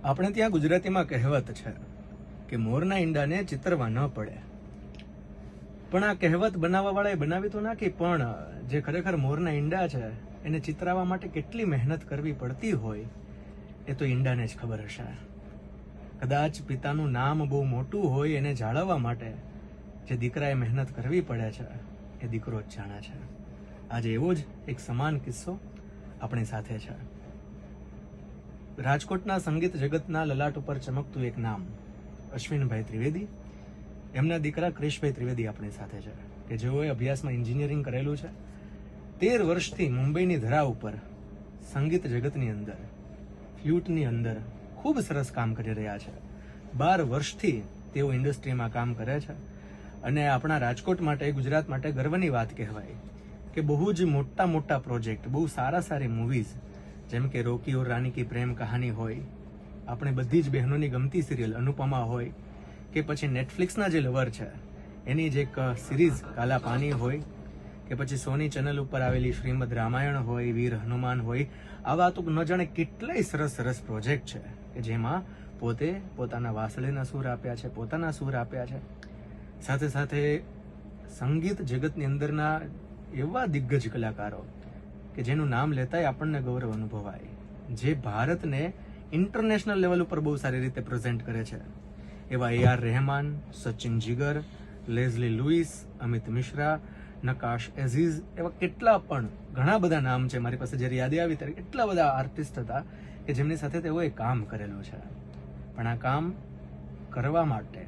આપણે ત્યાં ગુજરાતીમાં કહેવત છે કે મોરના ઈંડાને ચિતરવા ન પડે, પણ આ કહેવત બનાવવાવાળાએ બનાવી તો નાખી, પણ જે ખરેખર મોરના ઈંડા છે એને ચિતરાવવા માટે કેટલી મહેનત કરવી પડતી હોય એ તો ઈંડાને જ ખબર હશે. કદાચ પિતાનું નામ બહુ મોટું હોય એને જાળવવા માટે જે દીકરાએ મહેનત કરવી પડે છે એ દીકરો જ જાણે છે. આજે એવો જ એક સમાન કિસ્સો આપણી સાથે છે. રાજકોટના સંગીત જગતના લલાટ ઉપર ચમકતું એક નામ અશ્વિનભાઈ ત્રિવેદી, એમના દીકરા ક્રિશભાઈ ત્રિવેદી આપણી સાથે છે કે જેઓએ અભ્યાસમાં એન્જિનિયરિંગ કરેલું છે. 13 વર્ષથી મુંબઈની ધરા ઉપર સંગીત જગતની અંદર ફ્લ્યુટની અંદર ખૂબ સરસ કામ કરી રહ્યા છે. 12 વર્ષથી તેઓ ઇન્ડસ્ટ્રીમાં કામ કરે છે અને આપણા રાજકોટ માટે, ગુજરાત માટે ગર્વની વાત કહેવાય કે બહુ જ મોટા મોટા પ્રોજેક્ટ, બહુ સારી મૂવીઝ જેમ કે રોકી ઓર રાની કી પ્રેમ કહાની હોય, આપણે બધી જ બહેનોની ગમતી સિરિયલ અનુપમા હોય, કે પછી નેટફ્લિક્સના જે લવર છે એની જે એક સિરીઝ કાલા પાની હોય, કે પછી સોની ચેનલ ઉપર આવેલી શ્રીમદ રામાયણ હોય, વીર હનુમાન હોય, આવા તો ન જાણે કેટલાય સરસ સરસ પ્રોજેક્ટ છે કે જેમાં પોતે પોતાના વાસળીના સૂર આપ્યા છે, પોતાના સૂર આપ્યા છે. સાથે સાથે સંગીત જગતની અંદરના એવા દિગ્ગજ કલાકારો કે જેનું નામ લેતાય આપણને ગૌરવ અનુભવાય, જે ભારતને ઇન્ટરનેશનલ લેવલ ઉપર બહુ સારી રીતે પ્રેઝન્ટ કરે છે, એવા AR રહેમાન, સચિન જીગર, લેઝલી લુઈસ, અમિત મિશ્રા, નકાશ એઝીઝ, એવા કેટલા પણ ઘણા બધા નામ છે. મારી પાસે જ્યારે યાદી આવી ત્યારે કેટલા બધા આર્ટિસ્ટ હતા કે જેમની સાથે તેઓએ કામ કરેલું છે. પણ આ કામ કરવા માટે,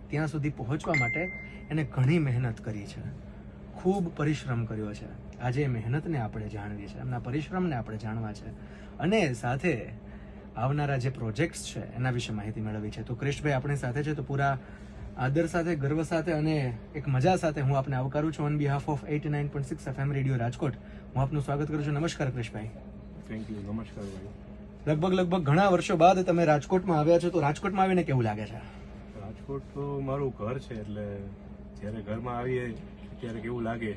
ત્યાં સુધી પહોંચવા માટે એને ઘણી મહેનત કરી છે, ખૂબ પરિશ્રમ કર્યો છે. આજે એ મહેનતને આપણે જાણવી છે, એમના પરિશ્રમને આપણે જાણવા છે અને સાથે આવનારા જે પ્રોજેક્ટ્સ છે એના વિશે માહિતી મેળવવી છે. તો ક્રિશભાઈ આપણી સાથે છે, તો પૂરા આદર સાથે, ગર્વ સાથે અને એક મજા સાથે હું આપને આવકારું છું on behalf of 89.6 FM radio Rajkot. હું આપનું સ્વાગત કરું છું. નમસ્કાર ક્રિશભાઈ. Thank you. નમસ્કાર ભાઈ. લગભગ ઘણા વર્ષો બાદ તમે રાજકોટમાં આવ્યા છો, તો રાજકોટમાં આવીને કેવું લાગે છે? રાજકોટ તો મારું ઘર છે, એટલે જ્યારે ઘરમાં આવીએ ત્યારે કેવું લાગે,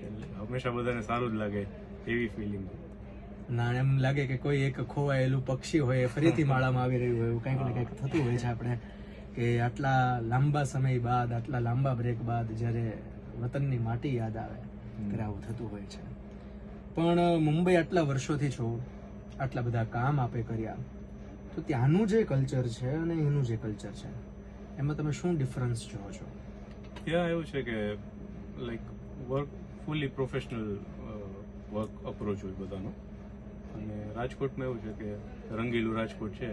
એટલે હંમેશા બધાને સારું જ લાગે એવી ફિલિંગ. ના, એમ લાગે કે કોઈ એક ખોવાયેલું પક્ષી હોય ફરીથી માળામાં આવી રહ્યું હોય, એવું કંઈક ને કંઈક થતું હોય છે આપણે, કે આટલા લાંબા સમય બાદ, આટલા લાંબા બ્રેક બાદ જ્યારે વતનની માટી યાદ આવે ત્યારે આવું થતું હોય છે. પણ મુંબઈ આટલા વર્ષોથી છો, આટલા બધા કામ આપે કર્યા, તો ત્યાંનું જે કલ્ચર છે અને એનું જે કલ્ચર છે એમાં તમે શું ડિફરન્સ જોવો છો? ત્યાં એવું છે કે લાઈક વર્ક ફૂલી પ્રોફેશનલ વર્ક અપ્રોચ હોય બધાનો, અને રાજકોટમાં એવું છે કે રંગીલું રાજકોટ છે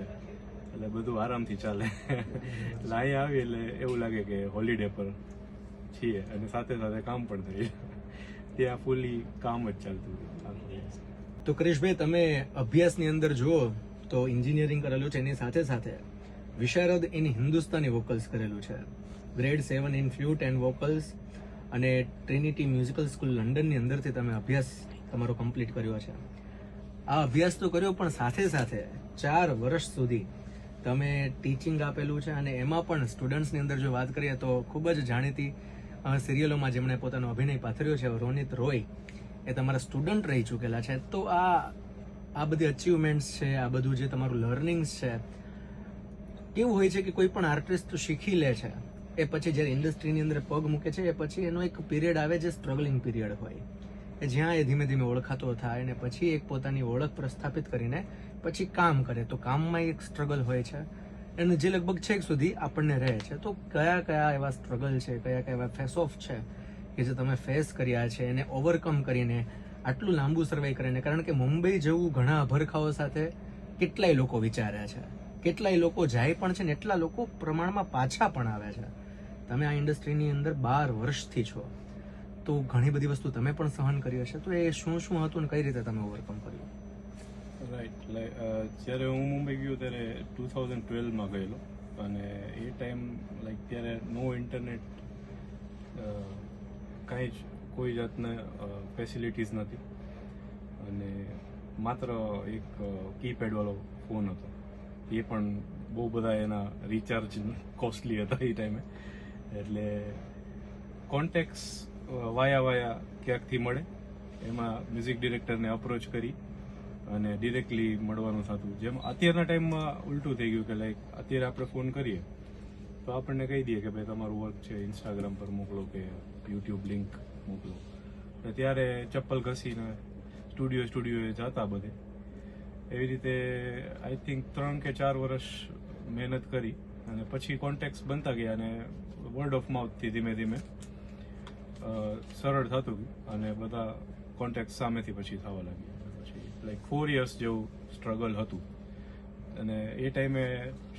એટલે બધું આરામથી ચાલે. એટલે અહીંયા આવી એટલે એવું લાગે કે હોલિડે પર છીએ અને સાથે સાથે કામ પણ થઈએ. ત્યાં ફૂલી કામ જ ચાલતું હોય. તો ક્રિશભાઈ, તમે અભ્યાસની અંદર જુઓ તો એન્જિનિયરિંગ કરેલું છે, એની સાથે સાથે વિશારદ ઇન હિન્દુસ્તાની વોકલ્સ કરેલું છે, ગ્રેડ 7 ઇન ફ્લ્યુટ એન્ડ વોકલ્સ, અને ટ્રિનિટી મ્યુઝિકલ સ્કૂલ લંડનની અંદરથી તમે અભ્યાસ તમારો કમ્પ્લીટ કર્યો છે. આ અભ્યાસ તો કર્યો, પણ સાથે સાથે 4 વર્ષ સુધી તમે ટીચિંગ આપેલું છે, અને એમાં પણ સ્ટુડન્ટ્સની અંદર જો વાત કરીએ તો ખૂબ જ જાણીતી સિરિયલોમાં જેમણે પોતાનો અભિનય પાથર્યો છે, રોનિત રોય, એ તમારા સ્ટુડન્ટ રહી ચૂકેલા છે. તો આ બધી અચીવમેન્ટ્સ છે, આ બધું જે તમારું લર્નિંગ્સ છે, કેવું હોય છે કે કોઈ પણ આર્ટિસ્ટ શીખી લે છે, એ પછી જ્યારે ઇન્ડસ્ટ્રીની અંદર પગ મૂકે છે એ પછી એનો એક પીરિયડ આવે જે સ્ટ્રગલિંગ પીરિયડ હોય, કે જ્યાં એ ધીમે ધીમે ઓળખાતો થાય અને પછી એક પોતાની ઓળખ પ્રસ્થાપિત કરીને પછી કામ કરે. તો કામમાં એક સ્ટ્રગલ હોય છે અને જે લગભગ છેક સુધી આપણને રહે છે. તો કયા એવા સ્ટ્રગલ છે, કયા એવા ફેસ ઓફ છે કે જે તમે ફેસ કર્યા છે, એને ઓવરકમ કરીને આટલું લાંબુ સર્વાઈ કરીને? કારણ કે મુંબઈ જેવું ઘણા અભરખાઓ સાથે કેટલાય લોકો વિચારે છે, કેટલાય લોકો જાય પણ છે ને એટલા લોકો પ્રમાણમાં પાછા પણ આવે છે. તમે આ ઇન્ડસ્ટ્રીની અંદર 12 વર્ષથી છો, તો ઘણી બધી વસ્તુ તમે પણ સહન કરી હશે. તો એ શું હતું ને કઈ રીતે તમે ઓવરકમ કર્યું? રાઈટ. જ્યારે હું મુંબઈ ગયો ત્યારે 2012માં ગયેલો, અને એ ટાઈમ લાઈક ત્યારે નો ઇન્ટરનેટ, કાંઈ જ કોઈ જાતના ફેસિલિટીઝ નથી, અને માત્ર એક કીપેડવાળો ફોન હતો, એ પણ બહુ બધા એના રિચાર્જ કોસ્ટલી હતા એ ટાઈમે. એટલે કોન્ટેક્ટ્સ વાયા ક્યાંકથી મળે, એમાં મ્યુઝિક ડિરેક્ટરને અપ્રોચ કરી અને ડિરેક્ટલી મળવાનું થતું. જેમ અત્યારના ટાઈમમાં ઉલટું થઈ ગયું કે લાઈક અત્યારે આપણે ફોન કરીએ તો આપણને કહી દઈએ કે ભાઈ તમારું વર્ક છે ઇન્સ્ટાગ્રામ પર મોકલો કે યુટ્યુબ લિંક મોકલો. અને ત્યારે ચપ્પલ ઘસીને સ્ટુડિયોએ જતા બધે. એવી રીતે આઈ થિંક 3 કે 4 વર્ષ મહેનત કરી અને પછી કોન્ટેક્ટ્સ બનતા ગયા અને વર્ડ ઓફ માઉથથી ધીમે ધીમે સરળ થતું ગયું અને બધા કોન્ટેક્ટ સામેથી પછી થવા લાગ્યા. પછી લાઈક 4 years જેવું સ્ટ્રગલ હતું. અને એ ટાઈમે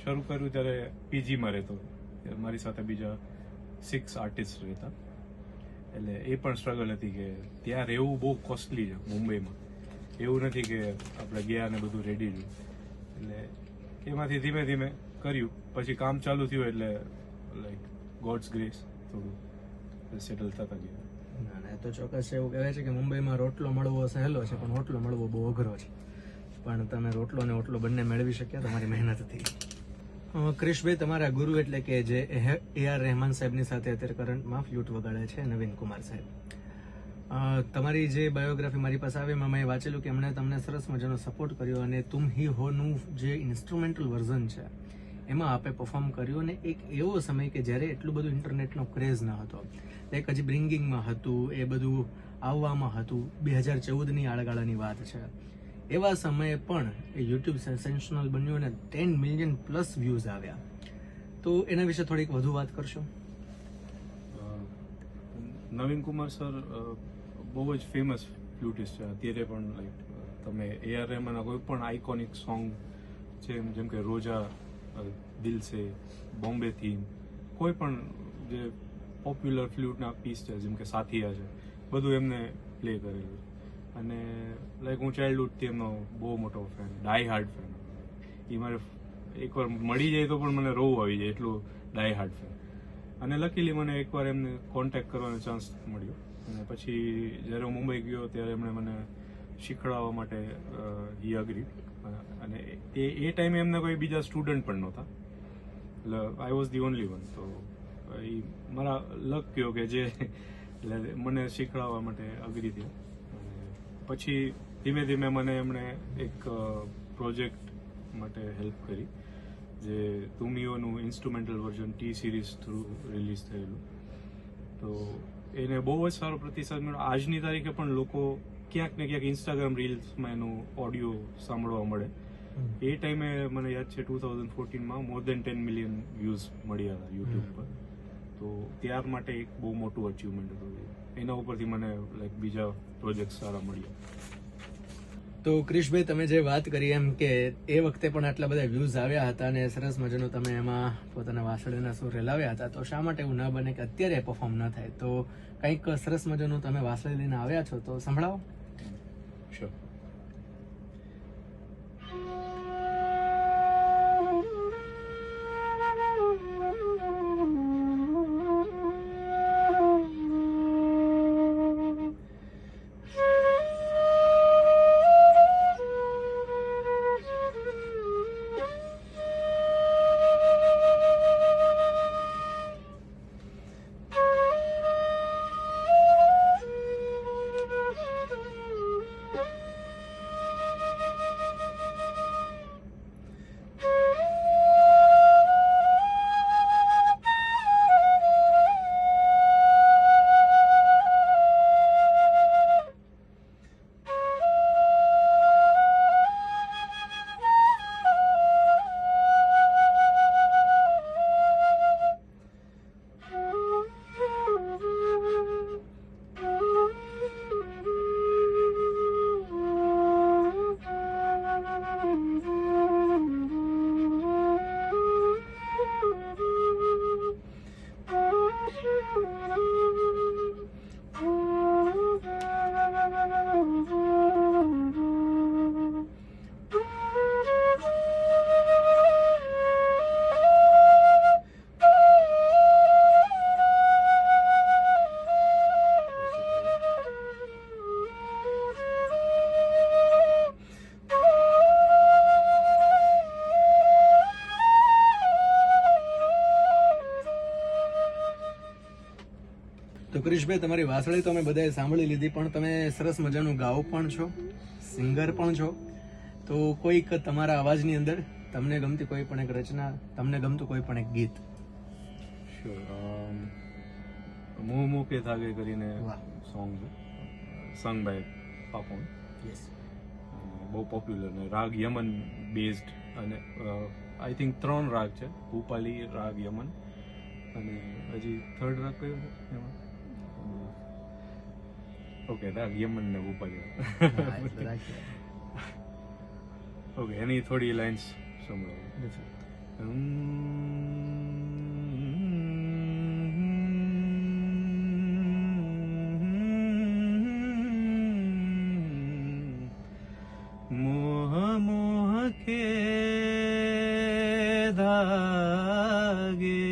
શરૂ કર્યું ત્યારે પીજીમાં રહેતો, મારી સાથે બીજા 6 આર્ટિસ્ટ રહેતા. એટલે એ પણ સ્ટ્રગલ હતી કે ત્યાં રહેવું બહુ કોસ્ટલી છે મુંબઈમાં. એવું નથી કે આપણે ગયા ને બધું રેડી રહ્યું. એટલે એમાંથી ધીમે ધીમે કર્યું. પછી કામ ચાલુ થયું એટલે લાઈક ગોડ્સ ગ્રેસ થોડું સેટલ થતા ગયા. ના ના, એ તો ચોક્કસ છે. એવું કહેવાય છે કે મુંબઈમાં રોટલો મળવો સહેલો છે પણ હોટલો મળવો બહુ અઘરો છે. પણ તમે રોટલો ને ઓટલો બંને મેળવી શક્યા તમારી મહેનતથી. ક્રિશભાઈ, તમારા ગુરુ એટલે કે જે AR રહેમાન સાહેબની સાથે અત્યારે કરંટમાં ફ્લૂટ વગાડે છે નવીન કુમાર સાહેબ. તમારી જે બાયોગ્રાફી મારી પાસે આવી એમાં મેં વાંચેલું કે એમણે તમને સરસ મજાનો સપોર્ટ કર્યો અને તુમ હી હોનું જે ઇન્સ્ટ્રુમેન્ટલ વર્ઝન છે એમાં આપે પરફોર્મ કર્યું. અને એક એવો સમય કે જ્યારે એટલું બધું ઇન્ટરનેટનો ક્રેઝ ન હતો, એક હજી બ્રિંગિંગમાં હતું, એ બધું આવવામાં હતું. 2014ની આળગાળાની વાત છે. એવા સમયે પણ એ યુટ્યુબ સેન્સેશનલ બન્યું અને 10 million+ વ્યૂઝ આવ્યા. તો એના વિશે થોડીક વધુ વાત કરશો? નવીન કુમાર સર બહુ જ ફેમસ ફ્લૂટિસ્ટ છે અત્યારે પણ. લાઈક તમે AR રહેમાનના કોઈ પણ આઇકોનિક સોંગ છે જેમ કે રોજા, દિલ સે, બોમ્બે થીમ, કોઈ પણ જે પોપ્યુલર ફ્લૂટના પીસ છે જેમ કે સાથિયા છે, બધું એમને પ્લે કરેલું. અને લાઈક હું ચાઇલ્ડહુડથી એમનો બહુ મોટો ફેન, ડાય હાર્ડ ફેન. એ મારે એકવાર મળી જાય તો પણ મને રોવું આવી જાય એટલું ડાય હાર્ડ ફેન. અને લકીલી મને એકવાર એમને કોન્ટેક્ટ કરવાનો ચાન્સ મળ્યો. અને પછી જ્યારે હું મુંબઈ ગયો ત્યારે એમણે મને શીખવાડવા માટે હી અગ્રી. અને એ ટાઈમે એમને કોઈ બીજા સ્ટુડન્ટ પણ નહોતા, એટલે I was the only one. તો એ મારા લક કયો કે જે એટલે મને શીખવાડવા માટે અગ્રી થયો. અને પછી ધીમે ધીમે મને એમણે એક પ્રોજેક્ટ માટે હેલ્પ કરી જે તુમિયોનું instrumental version T series through release થયેલું. તો એને બહુ જ સારો પ્રતિસાદ મળ્યો. આજની તારીખે પણ લોકો ક્યાંક ને ક્યાંક ઇન્સ્ટાગ્રામ રીલ્સમાં એનું ઓડિયો સાંભળવા મળે. એ ટાઈમે મને યાદ છે 2014માં more than 10 million વ્યૂઝ મળ્યા હતા યુટ્યુબ પર. તો ત્યાર માટે એક બહુ મોટું અચીવમેન્ટ હતું. એના ઉપરથી મને લાઈક બીજા પ્રોજેક્ટ સારા મળ્યા. તો ક્રિશભાઈ, તમે જે વાત કરી એમ કે એ વખતે પણ આટલા બધા વ્યૂઝ આવ્યા હતા અને સરસ મજાનું તમે એમાં પોતાના વાસળીના સુર લાવ્યા હતા, તો શા માટે એવું ન બને કે અત્યારે પરફોર્મ ન થાય? તો કંઈક સરસ મજાનું તમે વાસળી લઈને આવ્યા છો તો સંભળાવો. શ્યોર. તો ક્રિશભાઈ, તમારી વાસળી તો અમે બધાએ સાંભળી લીધી, પણ તમે સરસ મજાનું ગાઓ પણ છો, સિંગર પણ છો તો કોઈક તમારા અવાજની અંદર તમને ગમતી કોઈ પણ એક રચના, તમને ગમતું કોઈ પણ એક ગીત. શ્યોર. મુંહ મુંહ કે ધાગે કરીને વાહ. સોંગ છે, સંગ બાય પાપોન. બહુ પોપ્યુલર ને રાગ યમન બેઝડ, અને આઈ થિંક 3 રાગ છે, ભૂપાલી, રાગ યમન અને હજી થર્ડ રાગ કયો છે એમાં? ઓકે, રાગ યમન ને ભૂપાલી. ઓકે, એની થોડી લાઇન્સ સંભળાવો. મોહ મોહ કે धागे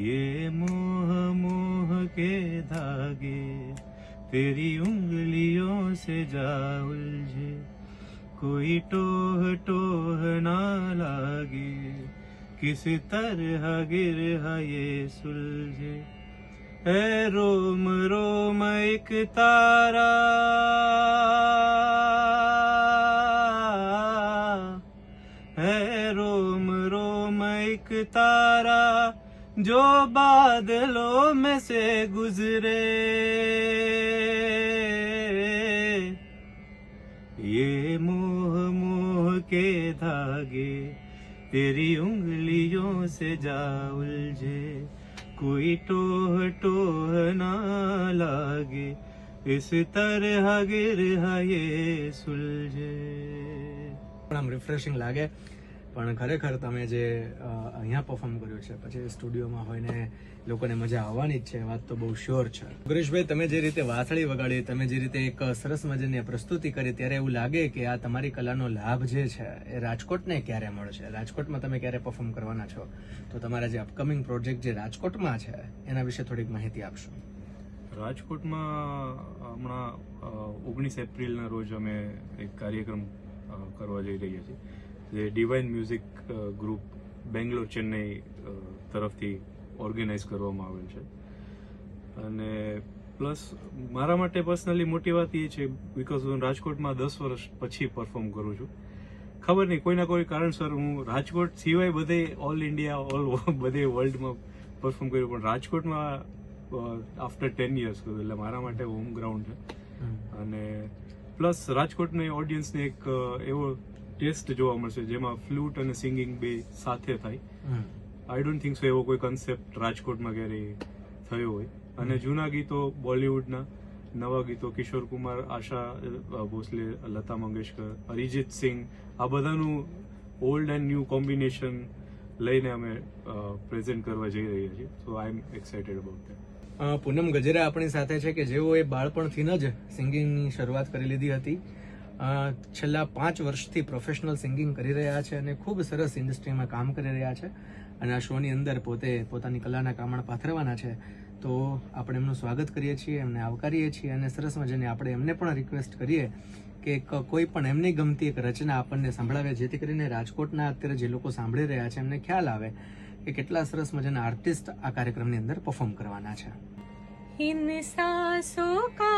ये मोह मोह के धागे तेरी उंगलियों से जा उलझे, कोई टोह टोह ना लागे, किस तरह गिरा ये सुलझे, है रोम रोम एक तारा, है रोम रोम एक तारा जो बादलों में से गुजरे, ये मोह मोह के धागे तेरी उंगलियों से जा उलझे, कोई टोह टोह ना लागे, इस तरह गिरा ये सुलझे. આમ રિફ્રેશિંગ લાગે, પણ ખરેખર તમે જે અહીંયા પરફોર્મ કર્યું છે, પછી સ્ટુડિયોમાં હોય ને લોકોને મજા આવવાની જ છે, વાત તો બહુ શ્યોર છે. ગિરીશભાઈ, તમે જે રીતે વાંસળી વગાડી, તમે જે રીતે એક સરસ મજાની પ્રસ્તુતિ કરી, ત્યારે એવું લાગે કે આ તમારી કલાનો લાભ જે છે એ રાજકોટને ક્યારે મળશે? રાજકોટમાં તમે ક્યારે પરફોર્મ કરવાના છો? તો તમારા જે અપકમિંગ પ્રોજેક્ટ જે રાજકોટમાં છે એના વિશે થોડીક માહિતી આપશો. રાજકોટમાં હમણાં 19 એપ્રિલના રોજ અમે એક કાર્યક્રમ કરવા જઈ રહ્યા છીએ, જે divine music group Bangalore Chennai તરફથી ઓર્ગેનાઇઝ કરવામાં આવેલ છે. અને પ્લસ મારા માટે પર્સનલી મોટી વાત એ છે, બિકોઝ હું રાજકોટમાં 10 વર્ષ પછી પરફોર્મ કરું છું. ખબર નહીં, કોઈના કોઈ કારણસર હું રાજકોટ સિવાય બધે ઓલ ઇન્ડિયા બધે વર્લ્ડમાં પરફોર્મ કર્યું, પણ રાજકોટમાં આફ્ટર 10 years કર્યું, એટલે મારા માટે હોમ ગ્રાઉન્ડ છે. અને પ્લસ રાજકોટની ઓડિયન્સને એક એવો ટેસ્ટ જોવા મળશે જેમાં ફ્લૂટ અને સિંગિંગ બે સાથે થાય. આઈ ડોન્ટ થિંક સો એવો કોઈ કન્સેપ્ટ રાજકોટમાં ક્યારેય થયો હોય. અને જૂના ગીતો બોલિવૂડના, નવા ગીતો કિશોર કુમાર, આશા ભોસલે, લતા મંગેશકર, અરિજીત સિંહ, આ બધાનું ઓલ્ડ એન્ડ ન્યૂ કોમ્બિનેશન લઈને અમે પ્રેઝન્ટ કરવા જઈ રહ્યા છીએ. સો આઈ એમ એક્સાઇટેડ અબાઉટ ધેટ. પૂનમ ગજેરા આપણી સાથે છે કે જેઓએ બાળપણથી જ સિંગિંગની શરૂઆત કરી લીધી હતી. છેલ્લા 5 વર્ષથી પ્રોફેશનલ સિંગિંગ કરી રહ્યા છે અને ખૂબ સરસ ઇન્ડસ્ટ્રીમાં કામ કરી રહ્યા છે. અને આ શોની અંદર પોતે પોતાની કલાના કામણ પાથરવાના છે. તો આપણે એમનું સ્વાગત કરીએ છીએ, એમને આવકારીએ છીએ અને સરસ મજાની આપણે એમને પણ રિક્વેસ્ટ કરીએ કે કોઈ પણ એમની ગમતી એક રચના આપણને સંભળાવે, જેથી કરીને રાજકોટના અત્યારે જે લોકો સાંભળી રહ્યા છે એમને ખ્યાલ આવે કે કેટલા સરસ મજાના આર્ટિસ્ટ આ કાર્યક્રમની અંદર પરફોર્મ કરવાના છે. इन सांसों का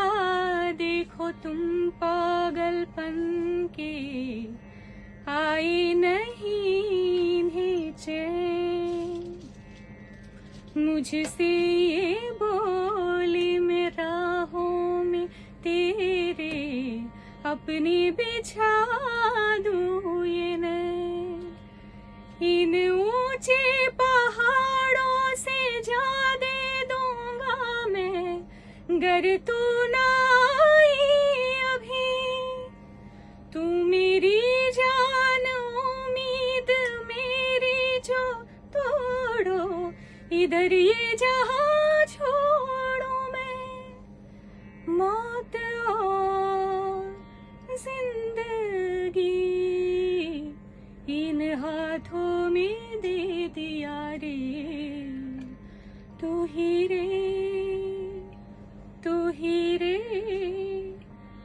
देखो तुम पागलपन के आए नहीं चैन, मुझसे ये बोली मैं राहों में तेरे अपनी बिछा दूं ये नैन, इन ऊंचे पहाड़ों से जा दे दूंगा मैं, गर तू ना आई अभी, तू मेरी जान उम्मीद मेरी जो तोड़ो, इधर ये जहां छोड़ूं मैं, मौत और जिंदगी इन हाथों में दे दिया रे, तू ही रे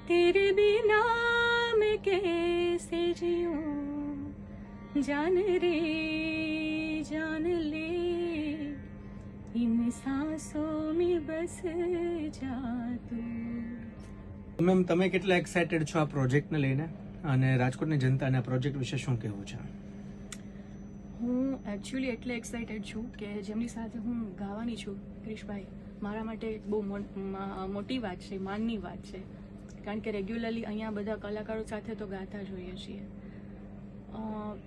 तेरे बिना मैं कैसे जीऊं, जान रे जान ले इन सांसों में बस जा तू. મેમ, તમે કેટલા એક્સાઇટેડ છો આ પ્રોજેક્ટને લઈને, અને રાજકોટની જનતાને આ પ્રોજેક્ટ વિશે શું કહેવું છે? હું એકચ્યુઅલી એટલે એક્સાઇટેડ છું કે જેમની સાથે હું ગાવાની છું, ક્રિશભાઈ, મારા માટે બહુ મોટી વાત છે, માનની વાત છે. કારણ કે રેગ્યુલરલી અહીંયા બધા કલાકારો સાથે તો ગાતા જ હોઈએ છીએ,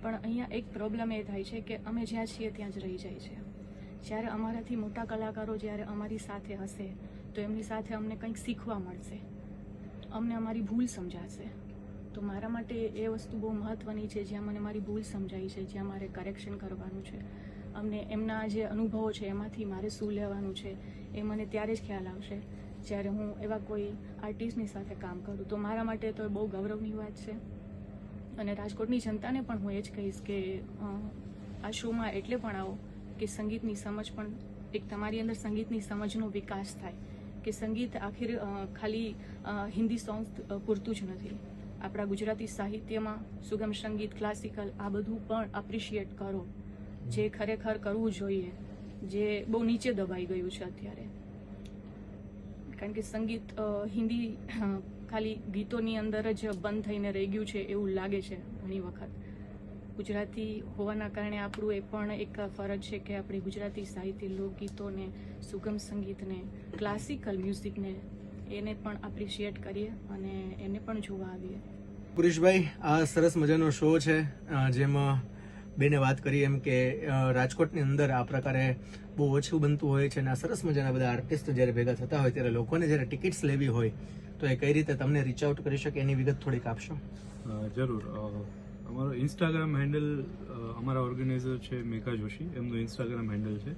પણ અહીંયા એક પ્રોબ્લેમ એ થાય છે કે અમે જ્યાં છીએ ત્યાં જ રહી જાય છે. જ્યારે અમારાથી મોટા કલાકારો જ્યારે અમારી સાથે હશે તો એમની સાથે અમને કંઈક શીખવા મળશે, અમને અમારી ભૂલ સમજાશે. તો મારા માટે એ વસ્તુ બહુ મહત્ત્વની છે, જ્યાં મને મારી ભૂલ સમજાઈ છે, જ્યાં મારે કરેક્શન કરવાનું છે, અમને એમના જે અનુભવો છે એમાંથી મારે શું લેવાનું છે એ મને ત્યારે જ ખ્યાલ આવશે જ્યારે હું એવા કોઈ આર્ટિસ્ટની સાથે કામ કરું. તો મારા માટે તો બહુ ગૌરવની વાત છે. અને રાજકોટની જનતાને પણ હું એ જ કહીશ કે આ શોમાં એટલે પણ આવો કે સંગીતની સમજ પણ, એક તમારી અંદર સંગીતની સમજનો વિકાસ થાય કે સંગીત આખિર ખાલી હિન્દી સોંગ્સ પૂરતું જ નથી. આપણા ગુજરાતી સાહિત્યમાં સુગમ સંગીત, ક્લાસિકલ, આ બધું પણ એપ્રિશિએટ કરો, જે ખરેખર કરવું જોઈએ, જે બહુ નીચે દબાઈ ગયું છે અત્યારે. કારણ કે સંગીત હિન્દી ખાલી ગીતોની અંદર જ બંધ થઈને રહી ગયું છે એવું લાગે છે ઘણી વખત. ગુજરાતી હોવાના કારણે આપણું એ પણ એક ફરજ છે કે આપણે ગુજરાતી સાહિત્ય, લોકગીતોને, સુગમ સંગીતને, ક્લાસિકલ મ્યુઝિકને એને પણ એપ્રિશિએટ કરીએ અને એને પણ જોવા આવીએ. પુરુષભાઈ, આ સરસ મજાનો શો છે, જેમાં બેને વાત કરી એમ કે રાજકોટની અંદર આ પ્રકારે બહુ ઓછું બનતું હોય છે, અને આ સરસ મજાના બધા આર્ટિસ્ટ જ્યારે ભેગા થતા હોય ત્યારે લોકોને જ્યારે ટિકિટ્સ લેવી હોય તો એ કઈ રીતે તમને રીચ આઉટ કરી શકે એની વિગત થોડીક આપશો? જરૂર. અમારો ઇન્સ્ટાગ્રામ હેન્ડલ, અમારા ઓર્ગેનાઇઝર છે મેઘા જોશી, એમનું ઇન્સ્ટાગ્રામ હેન્ડલ છે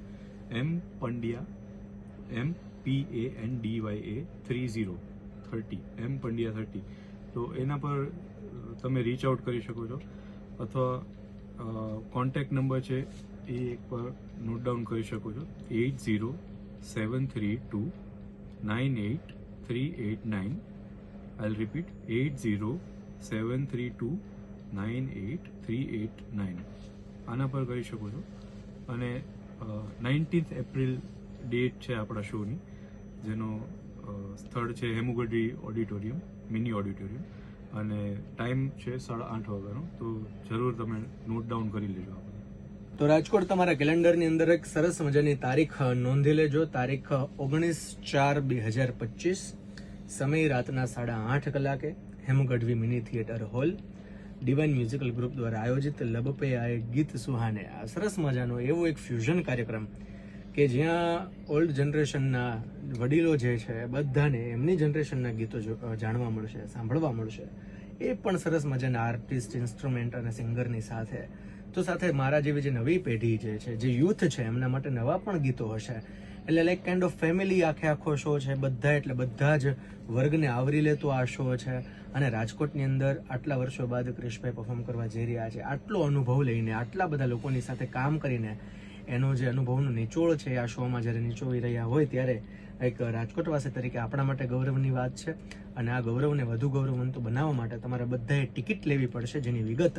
MPandiya, MPANDYA 30 MPandiya 30. તો એના પર તમે રીચ આઉટ કરી શકો છો, અથવા કોન્ટેક્ટ નંબર છે એ એક પર નોટ ડાઉન કરી શકો છો, 8073298389. આઈ રિપીટ, 8073298389. આના પર કરી શકો છો. અને 19th એપ્રિલ ડેટ છે આપણા શોની, જેનો સ્થળ છે હેમુગઢી ઓડિટોરિયમ, મિની ઓડિટોરિયમ, અને ટાઈમ છે 8:30 વાગ્યાનો. તો જરૂર તમે નોટ ડાઉન કરી લેજો. તો રાજકોટ તમારા કેલેન્ડરની અંદર એક સરસ મજાની તારીખ નોંધી લેજો. તારીખ 19/4/2025, સમય રાતના 8:30 કલાકે, Hemu Gadhvi mini theatre hall, divine musical group દ્વારા આયોજિત લબ પે આયે ગીત સુહાને. આ સરસ મજાનો એવો એક ફ્યુઝન કાર્યક્રમ કે જ્યાં ઓલ્ડ જનરેશનના વડીલો જે છે બધાને એમની જનરેશનના ગીતો જાણવા મળશે, સાંભળવા મળશે. એ પણ સરસ મજાના આર્ટિસ્ટ, ઇન્સ્ટ્રુમેન્ટ અને સિંગરની સાથે. તો સાથે મારા જેવી જે નવી પેઢી જે છે, જે યુથ છે, એમના માટે નવા પણ ગીતો હશે. એટલે લાઈક કાઇન્ડ ઓફ ફેમિલી આખો શો છે. બધા એટલે બધા જ વર્ગને આવરી લેતો આ શો છે. અને રાજકોટની અંદર આટલા વર્ષો બાદ ક્રિશભાઈ પરફોર્મ કરવા જઈ રહ્યા છે. આટલો અનુભવ લઈને, આટલા બધા લોકોની સાથે કામ કરીને એનો જે અનુભવનો નિચોડ છે આ શોમાં જ્યારે નિચોવી રહ્યા હોય ત્યારે એક રાજકોટવાસી તરીકે આપણા માટે ગૌરવની વાત છે. અને આ ગૌરવને વધુ ગૌરવવંતું બનાવવા માટે તમારે બધાએ ટિકિટ લેવી પડશે, જેની વિગત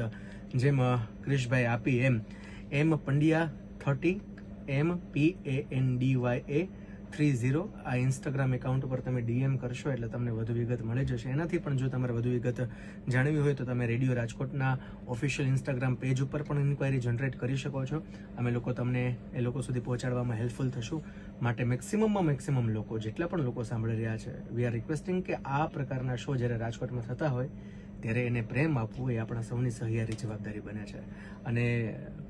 જેમ ક્રિશભાઈ આપી એમ Pandiya 30 MPANDYA 30 આ ઇન્સ્ટાગ્રામ એકાઉન્ટ ઉપર તમે DM કરશો એટલે તમને વધુ વિગત મળી જશે. એનાથી પણ જો તમારે વધુ વિગત જાણવી હોય તો તમે રેડિયો રાજકોટના ઓફિશિયલ ઇન્સ્ટાગ્રામ પેજ ઉપર પણ ઇન્ક્વાયરી જનરેટ કરી શકો છો. અમે લોકો તમને એ લોકો સુધી પહોંચાડવામાં હેલ્પફુલ થશું. માટે મેક્સિમમમાં મેક્સિમમ લોકો, જેટલા પણ લોકો સાંભળી રહ્યા છે, વી આર રિક્વેસ્ટિંગ કે આ પ્રકારના શો જ્યારે રાજકોટમાં થતા હોય ત્યારે એને પ્રેમ આપવું એ આપણા સૌની સહિયારી જવાબદારી બને છે. અને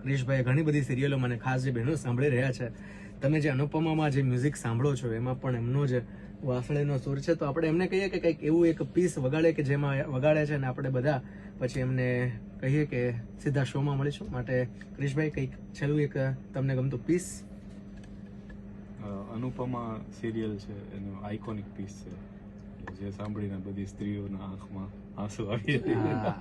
ક્રિશભાઈ ઘણી બધી સિરિયલોમાં, અને ખાસ જે બહેનો સાંભળી રહ્યા છે, તમે જે અનુપમામાં જે મ્યુઝિક સાંભળો છો એમાં પણ એમનો જ વાસળીનો સૂર છે. તો આપણે એમને કહીએ કે કંઈક એવું એક પીસ વગાડે કે જેમાં વગાડે છે, અને આપણે બધા પછી એમને કહીએ કે સીધા શોમાં મળીશું. માટે ક્રિશભાઈ કંઈક છેલ્લું એક તમને ગમતું પીસ? અનુપમા સિરિયલ છે, એનો આઇકોનિક પીસ છે, જે સાંભળીને બધી સ્ત્રીઓના આંખમાં આંસુ આવી જાય.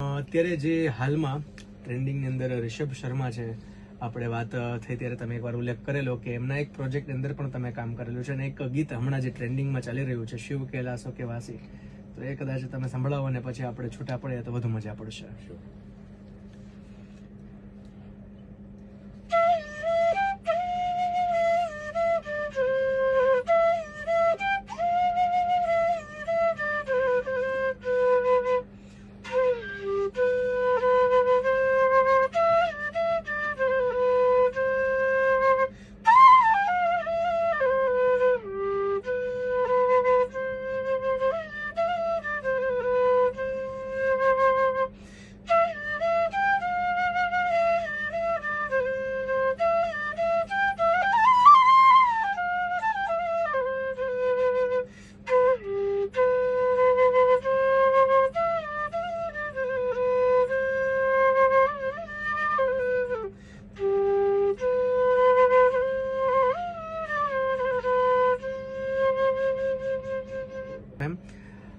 અત્યારે જે હાલમાં ટ્રેન્ડિંગની અંદર રિષભ શર્મા છે, આપણે વાત થઈ ત્યારે તમે એકવાર ઉલ્લેખ કરેલો કે એમના એક પ્રોજેક્ટ અંદર પણ તમે કામ કરેલું છે અને એક ગીત હમણાં જે ટ્રેન્ડિંગમાં ચાલી રહ્યું છે શિવ કૈલાસો કે વાસી, તો એ કદાચ તમે સંભળાવો અને પછી આપણે છૂટા પડે તો વધુ મજા પડશે.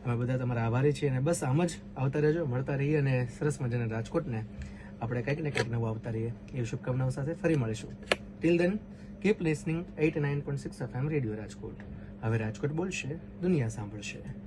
અમે બધા તમારા આભારી છીએ અને બસ આમ જ આવતા રહેજો, મળતા રહીએ અને સરસ મજાના રાજકોટને આપણે કંઈક ને કંઈક નવું આવતા રહીએ એવી શુભકામનાઓ સાથે ફરી મળીશું. Till then keep listening 89.6 FM radio Rajkot. હવે રાજકોટ બોલશે, દુનિયા સાંભળશે.